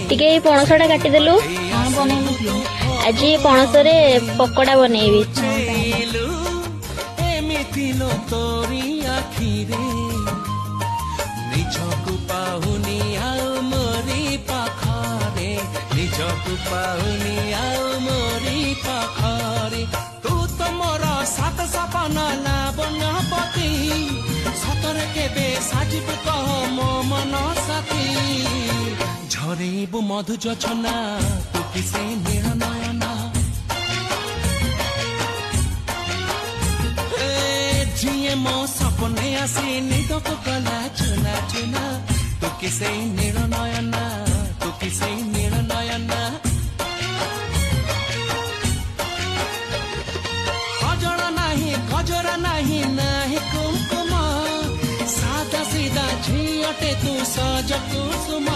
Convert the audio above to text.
टिके पणसटा काटिदेलु हाँ बनैली आज पणस रे पकोड़ा बनैबी तोरी आखिरे निजकु पाहुनी आउ मोरी पाखरे निजकु पाहुनी आउ मोरी पाखरे तू तो मोर सात सपना लावण्यपति सतरे केबे साजिबु कह मो मन साथी झरेबु मधु जोछना तू किसे नील नयना जिए मो सपने आसी निदको गला चुना चुना तू किसे नील नयना तू किसे नील नयना गजरा नहीं नाही कुमकुम सादा सीधा झियटे तू सज कुसुम